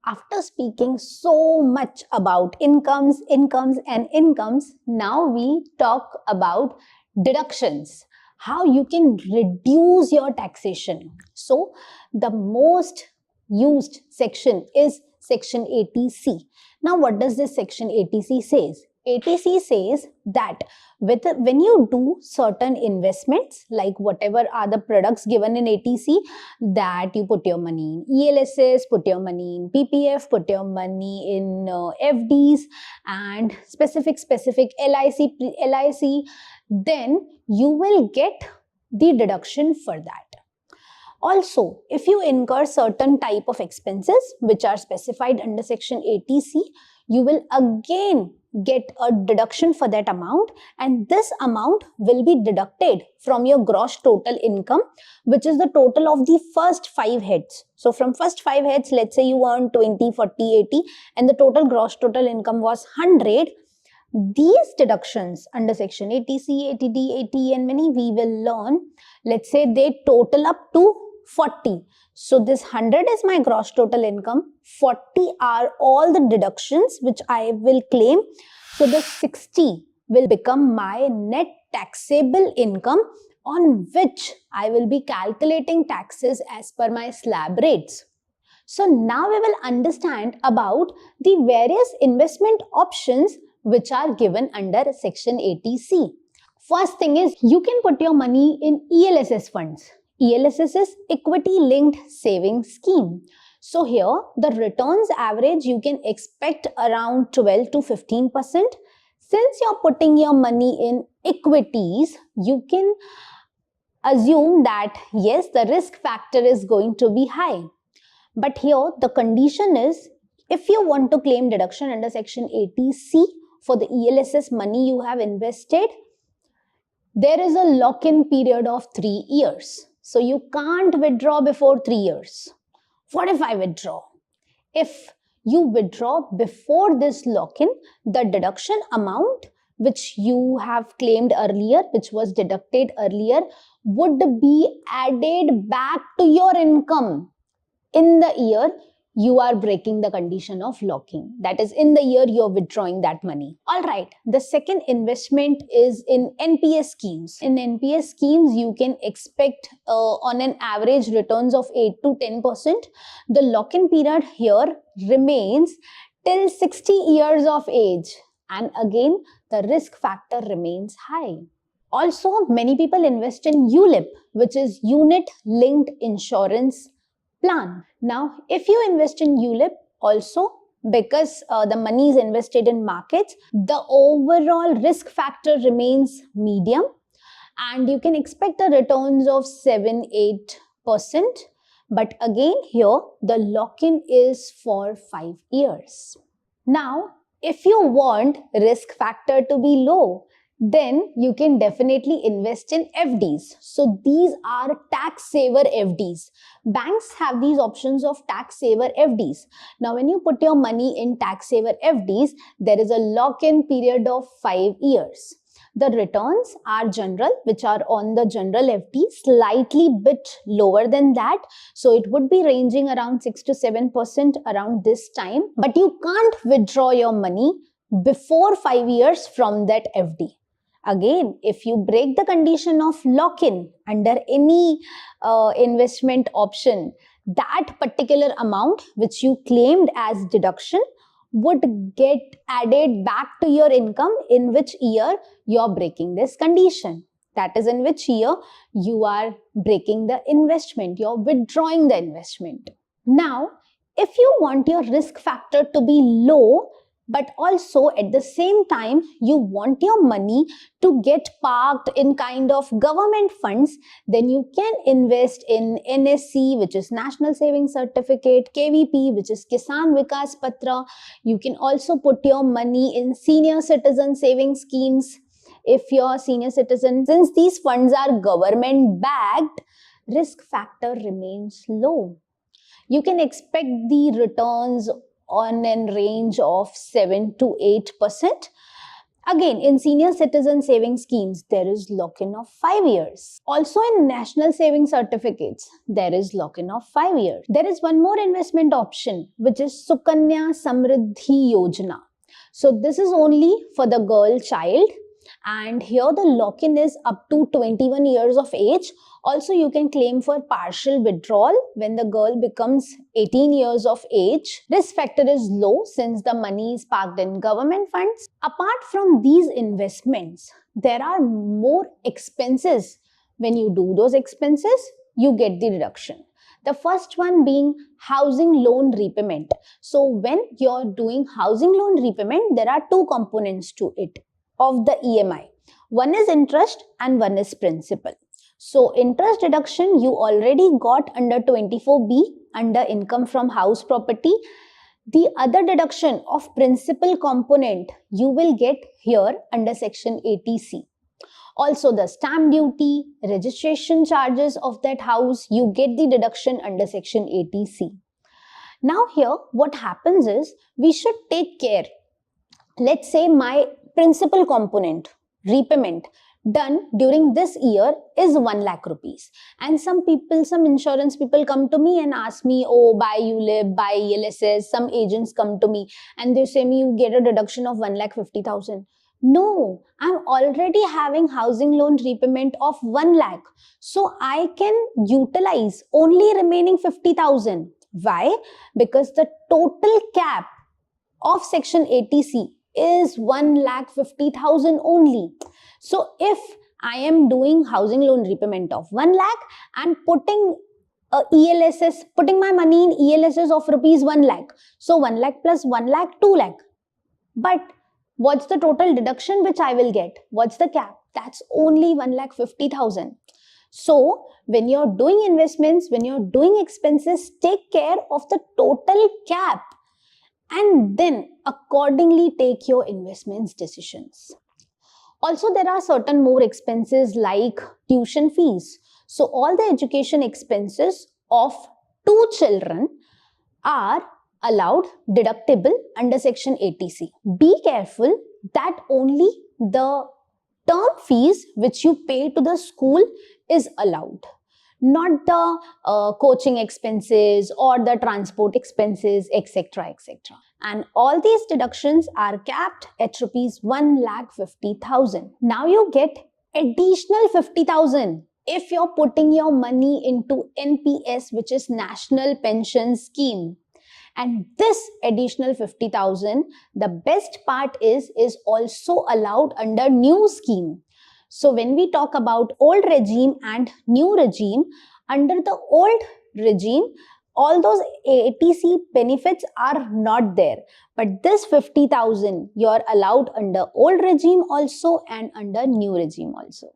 After speaking so much about incomes, now we talk about deductions, how you can reduce your taxation. So the most used section is section 80C. Now what does this section 80C says? 80C says that when you do certain investments, like whatever are the products given in 80C, that you put your money in ELSS, put your money in PPF, put your money in FDs and specific LIC, then you will get the deduction for that. Also, if you incur certain type of expenses which are specified under section 80C, you will again get a deduction for that amount, and this amount will be deducted from your gross total income, which is the total of the first 5 heads. So from first 5 heads, let's say you earn 20, 40, 80 and the total gross total income was 100. These deductions under section 80C, 80D, 80E and many we will learn, let's say they total up to 40. So this 100 is my gross total income, 40 are all the deductions which I will claim. So the 60 will become my net taxable income, on which I will be calculating taxes as per my slab rates. So now we will understand about the various investment options which are given under section 80C. First thing is, you can put your money in ELSS funds. ELSS is equity linked savings scheme. So here the returns average you can expect around 12 to 15%. Since you're putting your money in equities, you can assume that yes, the risk factor is going to be high. But here the condition is, if you want to claim deduction under section 80C for the ELSS money you have invested, there is a lock-in period of 3 years. So you can't withdraw before 3 years. What if I withdraw? If you withdraw before this lock-in, the deduction amount which you have claimed earlier, which was deducted earlier, would be added back to your income in the year you are breaking the condition of locking. That is, in the year you are withdrawing that money. Alright, the second investment is in NPS schemes. In NPS schemes, you can expect on an average returns of 8 to 10%. The lock-in period here remains till 60 years of age. And again, the risk factor remains high. Also, many people invest in ULIP, which is Unit Linked Insurance Plan. Now, if you invest in ULIP also, because the money is invested in markets, the overall risk factor remains medium and you can expect the returns of 7-8%. But again, here the lock-in is for 5 years. Now, if you want risk factor to be low, then you can definitely invest in FDs. So these are tax saver FDs. Banks have these options of tax saver FDs. Now when you put your money in tax saver FDs, there is a lock-in period of 5 years. The returns are general, which are on the general FD, slightly bit lower than that. So it would be ranging around 6 to 7% around this time. But you can't withdraw your money before 5 years from that FD. Again, if you break the condition of lock-in under any investment option, that particular amount which you claimed as deduction would get added back to your income in which year you are breaking this condition. That is, in which year you are breaking the investment, you are withdrawing the investment. Now, if you want your risk factor to be low, but also at the same time you want your money to get parked in kind of government funds, then you can invest in NSC, which is National Savings Certificate, KVP, which is Kisan Vikas Patra. You can also put your money in senior citizen saving schemes if you're a senior citizen. Since these funds are government backed, risk factor remains low. You can expect the returns on a range of 7 to 8%. Again, in senior citizen savings schemes, there is lock-in of 5 years. Also in national saving certificates, there is lock-in of 5 years. There is one more investment option, which is Sukanya Samriddhi Yojana. So this is only for the girl child, and here the lock-in is up to 21 years of age. Also, you can claim for partial withdrawal when the girl becomes 18 years of age. Risk factor is low since the money is parked in government funds. Apart from these investments, there are more expenses. When you do those expenses, you get the deduction. The first one being housing loan repayment. So when you're doing housing loan repayment, there are two components to it of the EMI. One is interest and one is principal. So interest deduction you already got under 24B under income from house property. The other deduction of principal component you will get here under section 80C. Also the stamp duty, registration charges of that house, you get the deduction under section 80C. Now here what happens is we should take care. Let's say my principal component repayment done during this year is 1 lakh rupees, and some insurance people come to me and ask me, oh, buy ULIP, buy ELSS. Some agents come to me and they say me you get a deduction of 1,50,000. No, I'm already having housing loan repayment of 1 lakh, so I can utilize only remaining 50,000. Why? Because the total cap of section 80C is 1,50,000 only. So if I am doing housing loan repayment of 1 lakh and putting my money in ELSS of rupees 1 lakh. So 1 lakh plus 1 lakh, 2 lakh. But what's the total deduction which I will get? What's the cap? That's only 1,50,000. So when you're doing investments, when you're doing expenses, take care of the total cap and then accordingly take your investments decisions. Also, there are certain more expenses like tuition fees. So all the education expenses of 2 children are allowed deductible under section 80C. Be careful that only the term fees which you pay to the school is allowed, not the coaching expenses or the transport expenses, etc., etc. And all these deductions are capped at rupees 1,50,000. Now you get additional 50,000 if you're putting your money into NPS, which is National Pension Scheme. And this additional 50,000, the best part is also allowed under new scheme. So when we talk about old regime and new regime, under the old regime, all those 80C benefits are not there. But this 50,000, you're allowed under old regime also and under new regime also.